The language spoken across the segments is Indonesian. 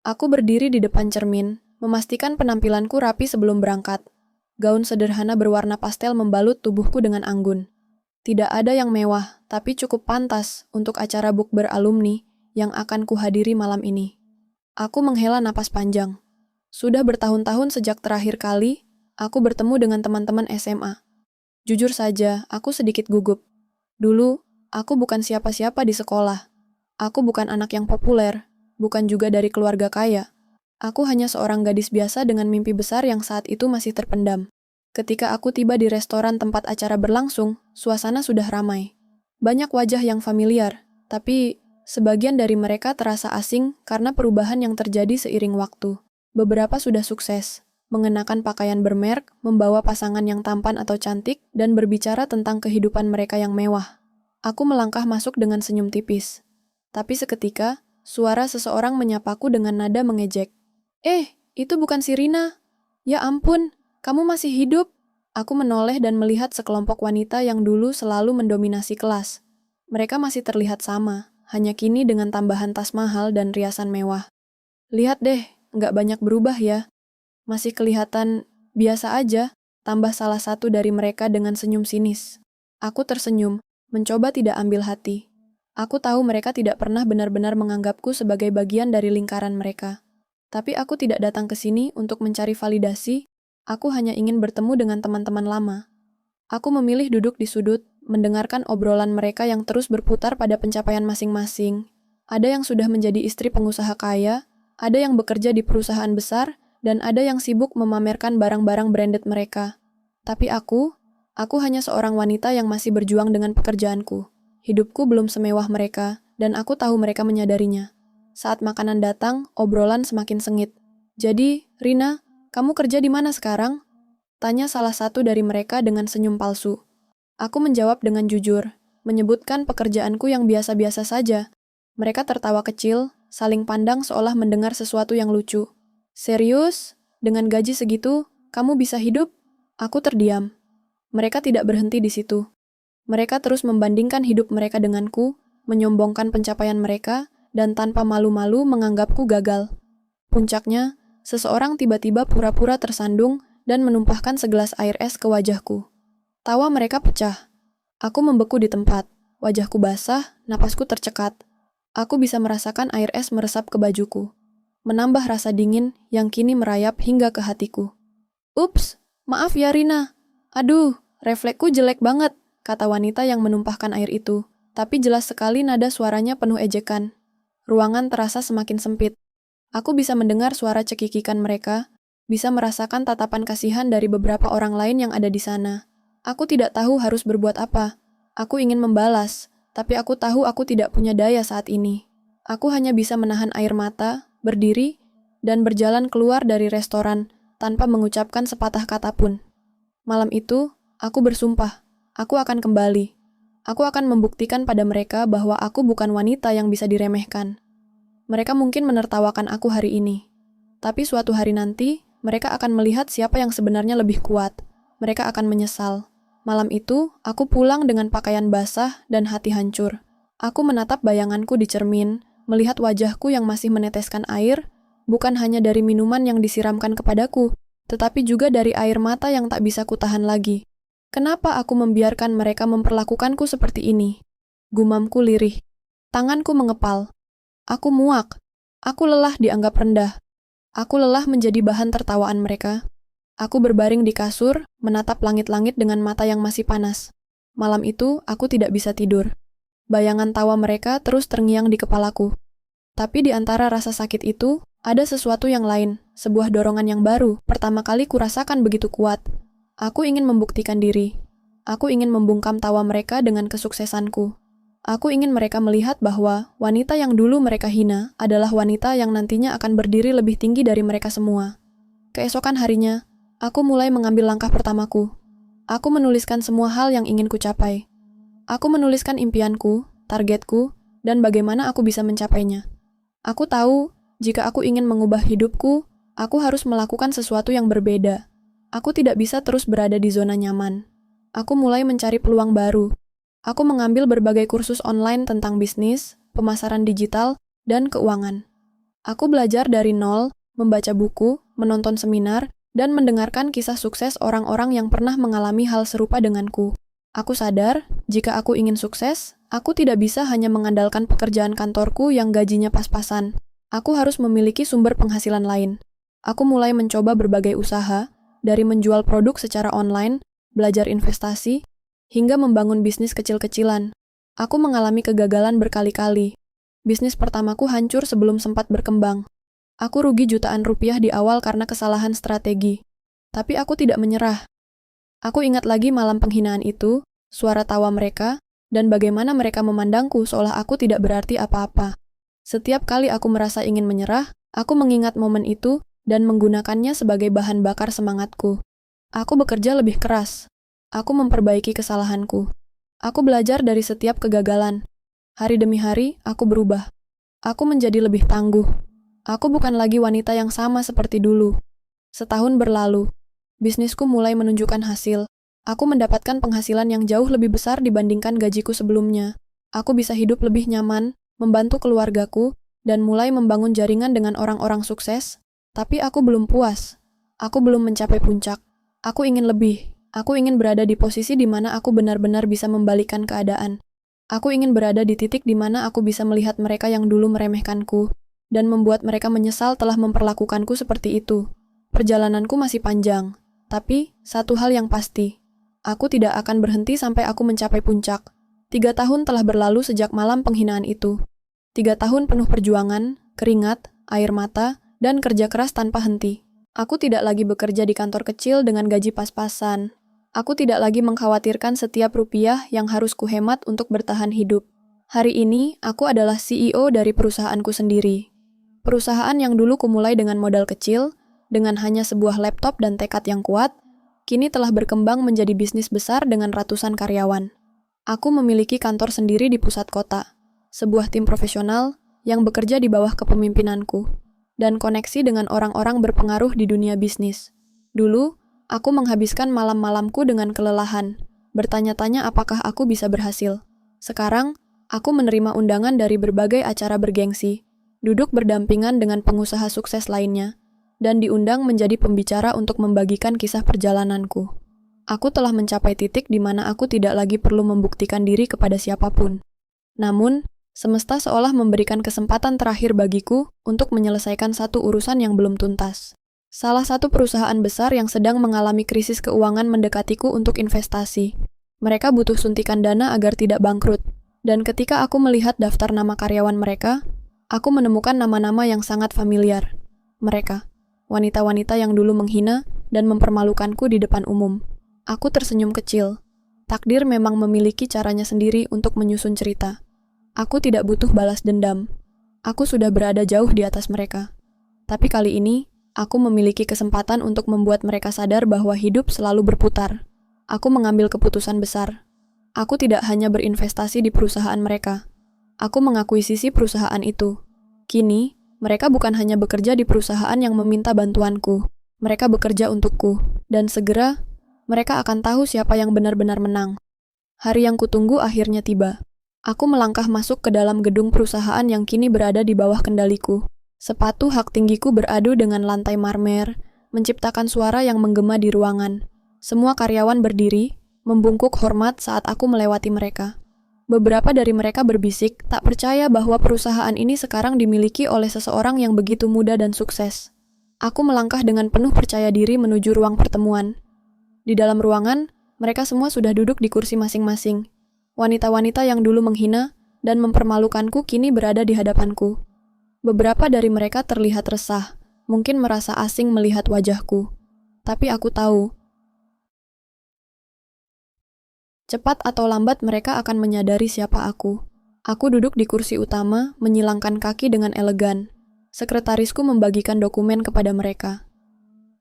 Aku berdiri di depan cermin, memastikan penampilanku rapi sebelum berangkat. Gaun sederhana berwarna pastel membalut tubuhku dengan anggun. Tidak ada yang mewah, tapi cukup pantas untuk acara bukber alumni yang akan kuhadiri malam ini. Aku menghela napas panjang. Sudah bertahun-tahun sejak terakhir kali aku bertemu dengan teman-teman SMA. Jujur saja, aku sedikit gugup. Dulu, aku bukan siapa-siapa di sekolah. Aku bukan anak yang populer, bukan juga dari keluarga kaya. Aku hanya seorang gadis biasa dengan mimpi besar yang saat itu masih terpendam. Ketika aku tiba di restoran tempat acara berlangsung, suasana sudah ramai. Banyak wajah yang familiar, tapi sebagian dari mereka terasa asing karena perubahan yang terjadi seiring waktu. Beberapa sudah sukses, mengenakan pakaian bermerek, membawa pasangan yang tampan atau cantik, dan berbicara tentang kehidupan mereka yang mewah. Aku melangkah masuk dengan senyum tipis. Tapi seketika, suara seseorang menyapaku dengan nada mengejek. Itu bukan si Rina. Ya ampun, kamu masih hidup. Aku menoleh dan melihat sekelompok wanita yang dulu selalu mendominasi kelas. Mereka masih terlihat sama, hanya kini dengan tambahan tas mahal dan riasan mewah. Lihat deh, nggak banyak berubah ya. Masih kelihatan biasa aja, tambah salah satu dari mereka dengan senyum sinis. Aku tersenyum, mencoba tidak ambil hati. Aku tahu mereka tidak pernah benar-benar menganggapku sebagai bagian dari lingkaran mereka. Tapi aku tidak datang ke sini untuk mencari validasi, aku hanya ingin bertemu dengan teman-teman lama. Aku memilih duduk di sudut, mendengarkan obrolan mereka yang terus berputar pada pencapaian masing-masing. Ada yang sudah menjadi istri pengusaha kaya, ada yang bekerja di perusahaan besar, dan ada yang sibuk memamerkan barang-barang branded mereka. Tapi aku hanya seorang wanita yang masih berjuang dengan pekerjaanku. Hidupku belum semewah mereka, dan aku tahu mereka menyadarinya. Saat makanan datang, obrolan semakin sengit. Jadi, Rina, kamu kerja di mana sekarang? Tanya salah satu dari mereka dengan senyum palsu. Aku menjawab dengan jujur, menyebutkan pekerjaanku yang biasa-biasa saja. Mereka tertawa kecil, saling pandang seolah mendengar sesuatu yang lucu. Serius? Dengan gaji segitu, kamu bisa hidup? Aku terdiam. Mereka tidak berhenti di situ. Mereka terus membandingkan hidup mereka denganku, menyombongkan pencapaian mereka, dan tanpa malu-malu menganggapku gagal. Puncaknya, seseorang tiba-tiba pura-pura tersandung dan menumpahkan segelas air es ke wajahku. Tawa mereka pecah. Aku membeku di tempat. Wajahku basah, napasku tercekat. Aku bisa merasakan air es meresap ke bajuku, menambah rasa dingin yang kini merayap hingga ke hatiku. Ups, maaf ya Rina. Aduh, refleksku jelek banget, kata wanita yang menumpahkan air itu. Tapi jelas sekali nada suaranya penuh ejekan. Ruangan terasa semakin sempit. Aku bisa mendengar suara cekikikan mereka, bisa merasakan tatapan kasihan dari beberapa orang lain yang ada di sana. Aku tidak tahu harus berbuat apa. Aku ingin membalas, tapi aku tahu aku tidak punya daya saat ini. Aku hanya bisa menahan air mata, berdiri, dan berjalan keluar dari restoran tanpa mengucapkan sepatah kata pun. Malam itu, aku bersumpah, aku akan kembali. Aku akan membuktikan pada mereka bahwa aku bukan wanita yang bisa diremehkan. Mereka mungkin menertawakan aku hari ini. Tapi suatu hari nanti, mereka akan melihat siapa yang sebenarnya lebih kuat. Mereka akan menyesal. Malam itu, aku pulang dengan pakaian basah dan hati hancur. Aku menatap bayanganku di cermin, melihat wajahku yang masih meneteskan air, bukan hanya dari minuman yang disiramkan kepadaku, tetapi juga dari air mata yang tak bisa kutahan lagi. Kenapa aku membiarkan mereka memperlakukanku seperti ini? Gumamku lirih. Tanganku mengepal. Aku muak. Aku lelah dianggap rendah. Aku lelah menjadi bahan tertawaan mereka. Aku berbaring di kasur, menatap langit-langit dengan mata yang masih panas. Malam itu, aku tidak bisa tidur. Bayangan tawa mereka terus terngiang di kepalaku. Tapi di antara rasa sakit itu, ada sesuatu yang lain, sebuah dorongan yang baru, pertama kali kurasakan begitu kuat. Aku ingin membuktikan diri. Aku ingin membungkam tawa mereka dengan kesuksesanku. Aku ingin mereka melihat bahwa wanita yang dulu mereka hina adalah wanita yang nantinya akan berdiri lebih tinggi dari mereka semua. Keesokan harinya, aku mulai mengambil langkah pertamaku. Aku menuliskan semua hal yang ingin kucapai. Aku menuliskan impianku, targetku, dan bagaimana aku bisa mencapainya. Aku tahu, jika aku ingin mengubah hidupku, aku harus melakukan sesuatu yang berbeda. Aku tidak bisa terus berada di zona nyaman. Aku mulai mencari peluang baru. Aku mengambil berbagai kursus online tentang bisnis, pemasaran digital, dan keuangan. Aku belajar dari nol, membaca buku, menonton seminar, dan mendengarkan kisah sukses orang-orang yang pernah mengalami hal serupa denganku. Aku sadar, jika aku ingin sukses, aku tidak bisa hanya mengandalkan pekerjaan kantorku yang gajinya pas-pasan. Aku harus memiliki sumber penghasilan lain. Aku mulai mencoba berbagai usaha, dari menjual produk secara online, belajar investasi, hingga membangun bisnis kecil-kecilan. Aku mengalami kegagalan berkali-kali. Bisnis pertamaku hancur sebelum sempat berkembang. Aku rugi jutaan rupiah di awal karena kesalahan strategi. Tapi aku tidak menyerah. Aku ingat lagi malam penghinaan itu, suara tawa mereka, dan bagaimana mereka memandangku seolah aku tidak berarti apa-apa. Setiap kali aku merasa ingin menyerah, aku mengingat momen itu dan menggunakannya sebagai bahan bakar semangatku. Aku bekerja lebih keras. Aku memperbaiki kesalahanku. Aku belajar dari setiap kegagalan. Hari demi hari, aku berubah. Aku menjadi lebih tangguh. Aku bukan lagi wanita yang sama seperti dulu. Setahun berlalu. Bisnisku mulai menunjukkan hasil. Aku mendapatkan penghasilan yang jauh lebih besar dibandingkan gajiku sebelumnya. Aku bisa hidup lebih nyaman, membantu keluargaku, dan mulai membangun jaringan dengan orang-orang sukses. Tapi aku belum puas. Aku belum mencapai puncak. Aku ingin lebih. Aku ingin berada di posisi di mana aku benar-benar bisa membalikkan keadaan. Aku ingin berada di titik di mana aku bisa melihat mereka yang dulu meremehkanku, dan membuat mereka menyesal telah memperlakukanku seperti itu. Perjalananku masih panjang. Tapi, satu hal yang pasti, aku tidak akan berhenti sampai aku mencapai puncak. 3 tahun telah berlalu sejak malam penghinaan itu. 3 tahun penuh perjuangan, keringat, air mata, dan kerja keras tanpa henti. Aku tidak lagi bekerja di kantor kecil dengan gaji pas-pasan. Aku tidak lagi mengkhawatirkan setiap rupiah yang harus kuhemat untuk bertahan hidup. Hari ini, aku adalah CEO dari perusahaanku sendiri. Perusahaan yang dulu kumulai dengan modal kecil, dengan hanya sebuah laptop dan tekad yang kuat, kini telah berkembang menjadi bisnis besar dengan ratusan karyawan. Aku memiliki kantor sendiri di pusat kota, sebuah tim profesional yang bekerja di bawah kepemimpinanku, dan koneksi dengan orang-orang berpengaruh di dunia bisnis. Dulu, aku menghabiskan malam-malamku dengan kelelahan, bertanya-tanya apakah aku bisa berhasil. Sekarang, aku menerima undangan dari berbagai acara bergengsi, duduk berdampingan dengan pengusaha sukses lainnya, dan diundang menjadi pembicara untuk membagikan kisah perjalananku. Aku telah mencapai titik di mana aku tidak lagi perlu membuktikan diri kepada siapapun. Namun, semesta seolah memberikan kesempatan terakhir bagiku untuk menyelesaikan satu urusan yang belum tuntas. Salah satu perusahaan besar yang sedang mengalami krisis keuangan mendekatiku untuk investasi. Mereka butuh suntikan dana agar tidak bangkrut, dan ketika aku melihat daftar nama karyawan mereka, aku menemukan nama-nama yang sangat familiar. Mereka, wanita-wanita yang dulu menghina dan mempermalukanku di depan umum. Aku tersenyum kecil. Takdir memang memiliki caranya sendiri untuk menyusun cerita. Aku tidak butuh balas dendam. Aku sudah berada jauh di atas mereka. Tapi kali ini, aku memiliki kesempatan untuk membuat mereka sadar bahwa hidup selalu berputar. Aku mengambil keputusan besar. Aku tidak hanya berinvestasi di perusahaan mereka. Aku mengakuisisi perusahaan itu. Kini, mereka bukan hanya bekerja di perusahaan yang meminta bantuanku. Mereka bekerja untukku. Dan segera, mereka akan tahu siapa yang benar-benar menang. Hari yang kutunggu akhirnya tiba. Aku melangkah masuk ke dalam gedung perusahaan yang kini berada di bawah kendaliku. Sepatu hak tinggiku beradu dengan lantai marmer, menciptakan suara yang menggema di ruangan. Semua karyawan berdiri, membungkuk hormat saat aku melewati mereka. Beberapa dari mereka berbisik, tak percaya bahwa perusahaan ini sekarang dimiliki oleh seseorang yang begitu muda dan sukses. Aku melangkah dengan penuh percaya diri menuju ruang pertemuan. Di dalam ruangan, mereka semua sudah duduk di kursi masing-masing. Wanita-wanita yang dulu menghina dan mempermalukanku kini berada di hadapanku. Beberapa dari mereka terlihat resah, mungkin merasa asing melihat wajahku. Tapi aku tahu, cepat atau lambat mereka akan menyadari siapa aku. Aku duduk di kursi utama, menyilangkan kaki dengan elegan. Sekretarisku membagikan dokumen kepada mereka.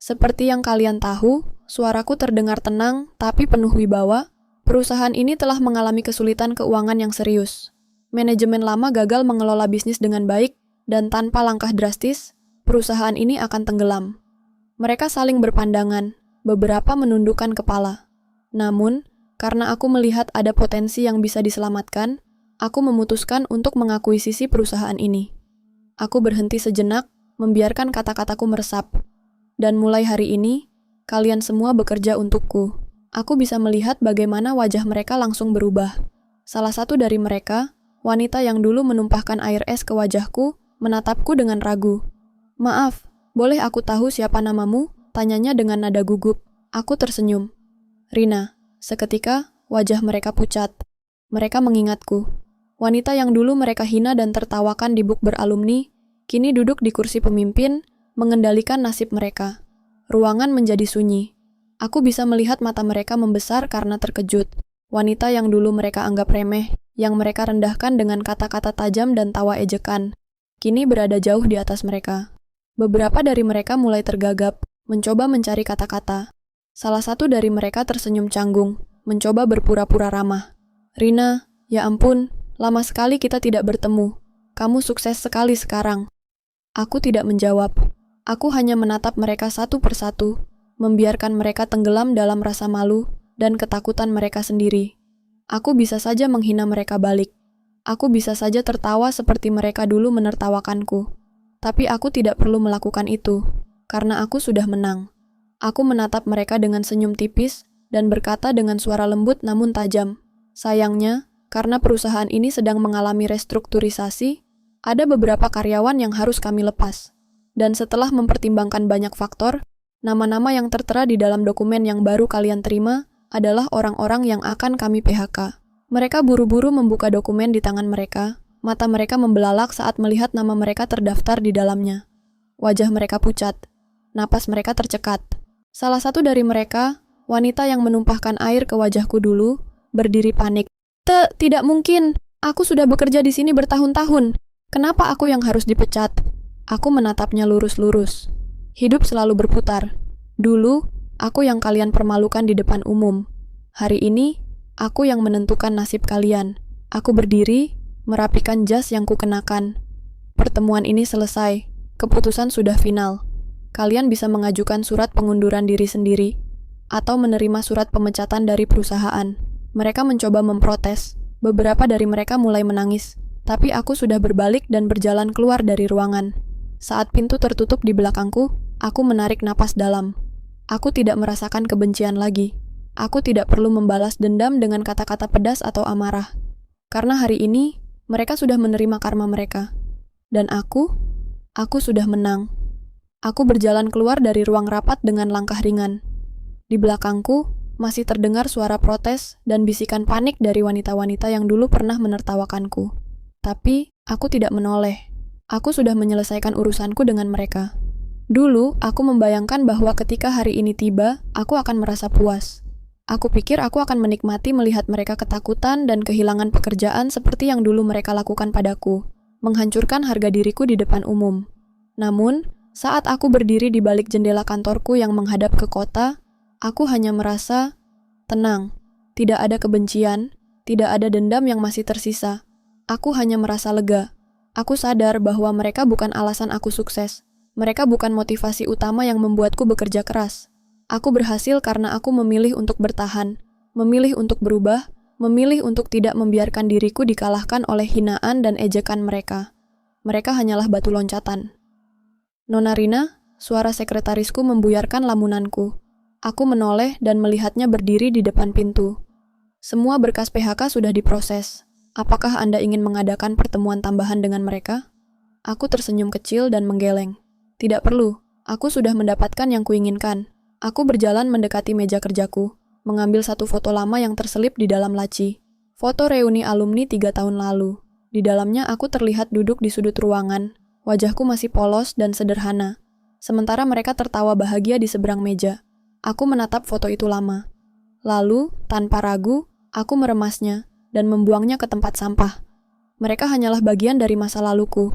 Seperti yang kalian tahu, suaraku terdengar tenang tapi penuh wibawa. Perusahaan ini telah mengalami kesulitan keuangan yang serius. Manajemen lama gagal mengelola bisnis dengan baik, dan tanpa langkah drastis, perusahaan ini akan tenggelam. Mereka saling berpandangan, beberapa menundukkan kepala. Namun, karena aku melihat ada potensi yang bisa diselamatkan, aku memutuskan untuk mengakuisisi perusahaan ini. Aku berhenti sejenak, membiarkan kata-kataku meresap. Dan mulai hari ini, kalian semua bekerja untukku. Aku bisa melihat bagaimana wajah mereka langsung berubah. Salah satu dari mereka, wanita yang dulu menumpahkan air es ke wajahku, menatapku dengan ragu. "Maaf, boleh aku tahu siapa namamu?" Tanyanya dengan nada gugup. Aku tersenyum. "Rina." Seketika, wajah mereka pucat. Mereka mengingatku. Wanita yang dulu mereka hina dan tertawakan di bukber alumni, kini duduk di kursi pemimpin, mengendalikan nasib mereka. Ruangan menjadi sunyi. Aku bisa melihat mata mereka membesar karena terkejut. Wanita yang dulu mereka anggap remeh, yang mereka rendahkan dengan kata-kata tajam dan tawa ejekan, kini berada jauh di atas mereka. Beberapa dari mereka mulai tergagap, mencoba mencari kata-kata. Salah satu dari mereka tersenyum canggung, mencoba berpura-pura ramah. "Rina, ya ampun, lama sekali kita tidak bertemu. Kamu sukses sekali sekarang." Aku tidak menjawab. Aku hanya menatap mereka satu persatu, membiarkan mereka tenggelam dalam rasa malu dan ketakutan mereka sendiri. Aku bisa saja menghina mereka balik. Aku bisa saja tertawa seperti mereka dulu menertawakanku. Tapi aku tidak perlu melakukan itu, karena aku sudah menang. Aku menatap mereka dengan senyum tipis dan berkata dengan suara lembut namun tajam, "Sayangnya, karena perusahaan ini sedang mengalami restrukturisasi, ada beberapa karyawan yang harus kami lepas. Dan setelah mempertimbangkan banyak faktor, nama-nama yang tertera di dalam dokumen yang baru kalian terima adalah orang-orang yang akan kami PHK." Mereka buru-buru membuka dokumen di tangan mereka. Mata mereka membelalak saat melihat nama mereka terdaftar di dalamnya. Wajah mereka pucat. Napas mereka tercekat. Salah satu dari mereka, wanita yang menumpahkan air ke wajahku dulu, berdiri panik. Tidak mungkin. Aku sudah bekerja di sini bertahun-tahun. Kenapa aku yang harus dipecat?" Aku menatapnya lurus-lurus. Hidup selalu berputar. Dulu, aku yang kalian permalukan di depan umum. Hari ini, aku yang menentukan nasib kalian. Aku berdiri, merapikan jas yang kukenakan. Pertemuan ini selesai. Keputusan sudah final. Kalian bisa mengajukan surat pengunduran diri sendiri, atau menerima surat pemecatan dari perusahaan. Mereka mencoba memprotes. Beberapa dari mereka mulai menangis. Tapi aku sudah berbalik dan berjalan keluar dari ruangan. Saat pintu tertutup di belakangku, aku menarik napas dalam. Aku tidak merasakan kebencian lagi. Aku tidak perlu membalas dendam dengan kata-kata pedas atau amarah. Karena hari ini, mereka sudah menerima karma mereka. Dan aku sudah menang. Aku berjalan keluar dari ruang rapat dengan langkah ringan. Di belakangku, masih terdengar suara protes dan bisikan panik dari wanita-wanita yang dulu pernah menertawakanku. Tapi, aku tidak menoleh. Aku sudah menyelesaikan urusanku dengan mereka. Dulu, aku membayangkan bahwa ketika hari ini tiba, aku akan merasa puas. Aku pikir aku akan menikmati melihat mereka ketakutan dan kehilangan pekerjaan seperti yang dulu mereka lakukan padaku, menghancurkan harga diriku di depan umum. Namun, saat aku berdiri di balik jendela kantorku yang menghadap ke kota, aku hanya merasa tenang. Tidak ada kebencian, tidak ada dendam yang masih tersisa. Aku hanya merasa lega. Aku sadar bahwa mereka bukan alasan aku sukses. Mereka bukan motivasi utama yang membuatku bekerja keras. Aku berhasil karena aku memilih untuk bertahan, memilih untuk berubah, memilih untuk tidak membiarkan diriku dikalahkan oleh hinaan dan ejekan mereka. Mereka hanyalah batu loncatan. "Nona Rina," suara sekretarisku membuyarkan lamunanku. Aku menoleh dan melihatnya berdiri di depan pintu. "Semua berkas PHK sudah diproses. Apakah Anda ingin mengadakan pertemuan tambahan dengan mereka?" Aku tersenyum kecil dan menggeleng. "Tidak perlu, aku sudah mendapatkan yang kuinginkan." Aku berjalan mendekati meja kerjaku, mengambil satu foto lama yang terselip di dalam laci. Foto reuni alumni 3 tahun lalu. Di dalamnya aku terlihat duduk di sudut ruangan. Wajahku masih polos dan sederhana. Sementara mereka tertawa bahagia di seberang meja. Aku menatap foto itu lama. Lalu, tanpa ragu, aku meremasnya dan membuangnya ke tempat sampah. Mereka hanyalah bagian dari masa laluku.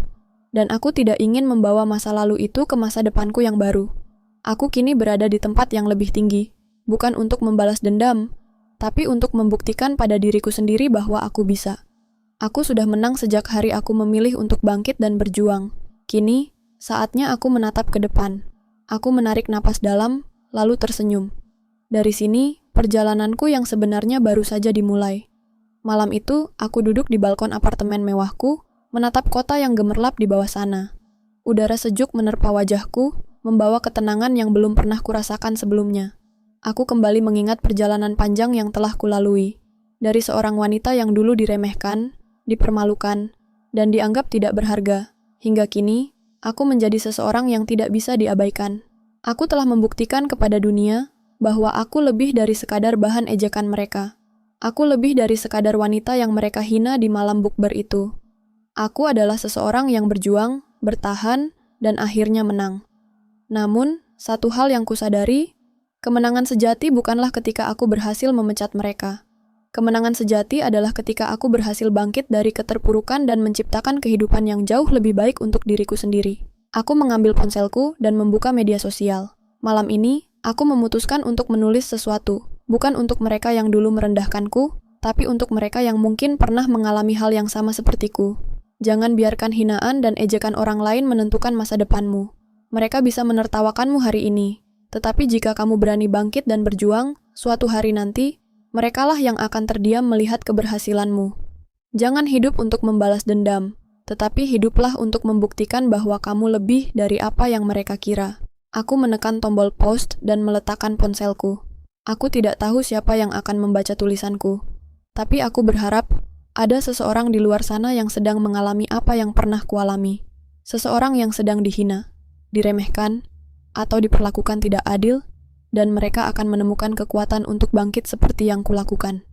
Dan aku tidak ingin membawa masa lalu itu ke masa depanku yang baru. Aku kini berada di tempat yang lebih tinggi, bukan untuk membalas dendam, tapi untuk membuktikan pada diriku sendiri bahwa aku bisa. Aku sudah menang sejak hari aku memilih untuk bangkit dan berjuang. Kini, saatnya aku menatap ke depan. Aku menarik napas dalam, lalu tersenyum. Dari sini, perjalananku yang sebenarnya baru saja dimulai. Malam itu, aku duduk di balkon apartemen mewahku, menatap kota yang gemerlap di bawah sana. Udara sejuk menerpa wajahku, membawa ketenangan yang belum pernah kurasakan sebelumnya. Aku kembali mengingat perjalanan panjang yang telah kulalui. Dari seorang wanita yang dulu diremehkan, dipermalukan, dan dianggap tidak berharga. Hingga kini, aku menjadi seseorang yang tidak bisa diabaikan. Aku telah membuktikan kepada dunia bahwa aku lebih dari sekadar bahan ejekan mereka. Aku lebih dari sekadar wanita yang mereka hina di malam bukber itu. Aku adalah seseorang yang berjuang, bertahan, dan akhirnya menang. Namun, satu hal yang kusadari, kemenangan sejati bukanlah ketika aku berhasil memecat mereka. Kemenangan sejati adalah ketika aku berhasil bangkit dari keterpurukan dan menciptakan kehidupan yang jauh lebih baik untuk diriku sendiri. Aku mengambil ponselku dan membuka media sosial. Malam ini, aku memutuskan untuk menulis sesuatu, bukan untuk mereka yang dulu merendahkanku, tapi untuk mereka yang mungkin pernah mengalami hal yang sama sepertiku. Jangan biarkan hinaan dan ejekan orang lain menentukan masa depanmu. Mereka bisa menertawakanmu hari ini, tetapi jika kamu berani bangkit dan berjuang, suatu hari nanti, merekalah yang akan terdiam melihat keberhasilanmu. Jangan hidup untuk membalas dendam, tetapi hiduplah untuk membuktikan bahwa kamu lebih dari apa yang mereka kira. Aku menekan tombol post dan meletakkan ponselku. Aku tidak tahu siapa yang akan membaca tulisanku, tapi aku berharap ada seseorang di luar sana yang sedang mengalami apa yang pernah kualami. Seseorang yang sedang dihina, diremehkan, atau diperlakukan tidak adil, dan mereka akan menemukan kekuatan untuk bangkit seperti yang kulakukan.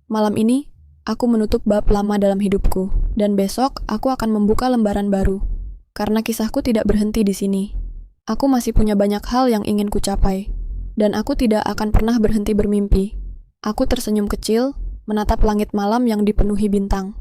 Malam ini, aku menutup bab lama dalam hidupku, dan besok aku akan membuka lembaran baru. Karena kisahku tidak berhenti di sini. Aku masih punya banyak hal yang ingin kucapai, dan aku tidak akan pernah berhenti bermimpi. Aku tersenyum kecil, menatap langit malam yang dipenuhi bintang.